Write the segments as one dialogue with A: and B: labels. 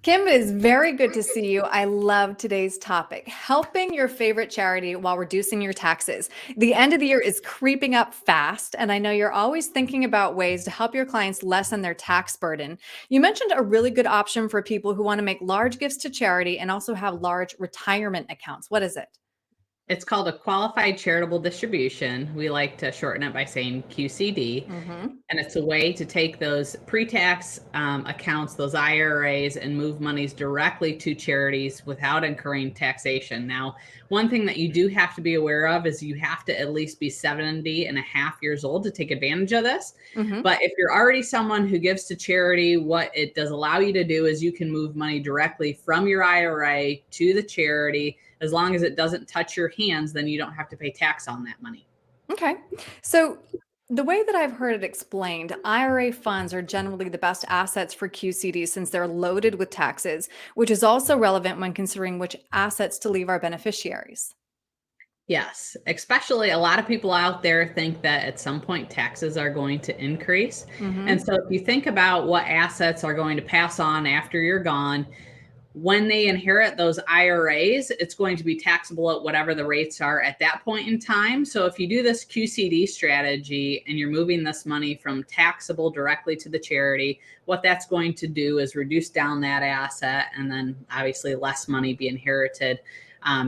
A: Kim, it is very good to see you. I love today's topic, helping your favorite charity while reducing your taxes. The end of the year is creeping up fast, and I know you're always thinking about ways to help your clients lessen their tax burden. You mentioned a really good option for people who want to make large gifts to charity and also have large retirement accounts. What is it?
B: It's called a Qualified Charitable Distribution. We like to shorten it by saying QCD.
A: Hmm.
B: And it's a way to take those pre-tax accounts, those IRAs, and move monies directly to charities without incurring taxation. Now, one thing that you do have to be aware of is you have to at least be 70 and a half years old to take advantage of this.
A: Hmm.
B: But if you're already someone who gives to charity, what it does allow you to do is you can move money directly from your IRA to the charity. As long as it doesn't touch your hands, then you don't have to pay tax on that money.
A: Okay. So the way that I've heard it explained, IRA funds are generally the best assets for QCD since they're loaded with taxes, which is also relevant when considering which assets to leave our beneficiaries.
B: Yes, especially a lot of people out there think that at some point taxes are going to increase. And
A: Hmm.
B: so if you think about what assets are going to pass on after you're gone, when they inherit those IRAs, it's going to be taxable at whatever the rates are at that point in time. So if you do this QCD strategy and you're moving this money from taxable directly to the charity, what that's going to do is reduce down that asset and then obviously less money be inherited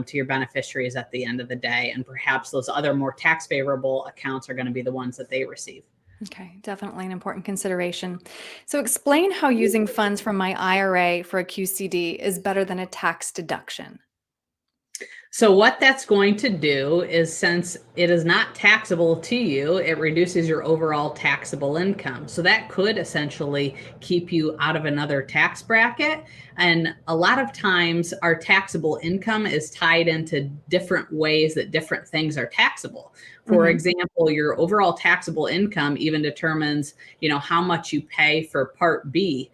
B: to your beneficiaries at the end of the day. And perhaps those other more tax favorable accounts are going to be the ones that they receive.
A: Okay, definitely an important consideration. So explain how using funds from my IRA for a QCD is better than a tax deduction.
B: So what that's going to do is, since it is not taxable to you, it reduces your overall taxable income. So that could essentially keep you out of another tax bracket. And a lot of times our taxable income is tied into different ways that different things are taxable. For
A: Hmm.
B: example, your overall taxable income even determines, how much you pay for Part B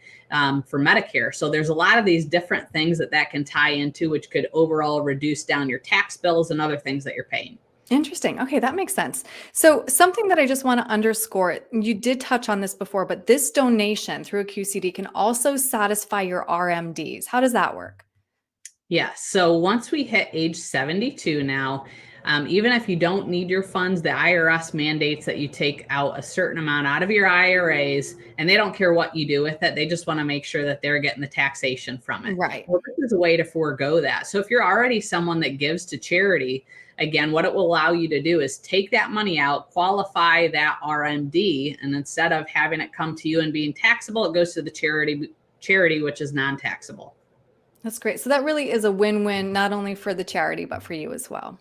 B: for Medicare. So there's a lot of these different things that can tie into, which could overall reduce down your tax bills and other things that you're paying.
A: Interesting. Okay, that makes sense. So something that I just want to underscore, you did touch on this before, but this donation through a QCD can also satisfy your RMDs. How does that work?
B: Yes. So once we hit age 72 now, even if you don't need your funds, the IRS mandates that you take out a certain amount out of your IRAs, and they don't care what you do with it. They just want to make sure that they're getting the taxation from it.
A: Right.
B: Well, this is a way to forego that. So if you're already someone that gives to charity, again, what it will allow you to do is take that money out, qualify that RMD, and instead of having it come to you and being taxable, it goes to the charity, which is non-taxable.
A: That's great. So that really is a win-win, not only for the charity, but for you as well.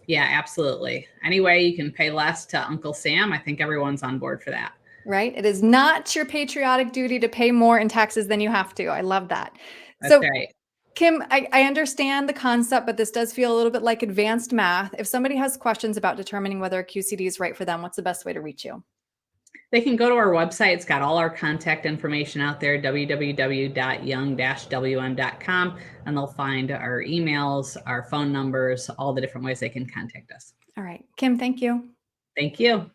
B: Yeah, absolutely. Any way you can pay less to Uncle Sam, I think everyone's on board for that.
A: Right? It is not your patriotic duty to pay more in taxes than you have to. I love that.
B: That's
A: So,
B: right.
A: Kim, I understand the concept, but this does feel a little bit like advanced math. If somebody has questions about determining whether a QCD is right for them, what's the best way to reach you?
B: They can go to our website. It's got all our contact information out there, www.young-wm.com, and they'll find our emails, our phone numbers, all the different ways they can contact us.
A: All right. Kim, thank you.
B: Thank you.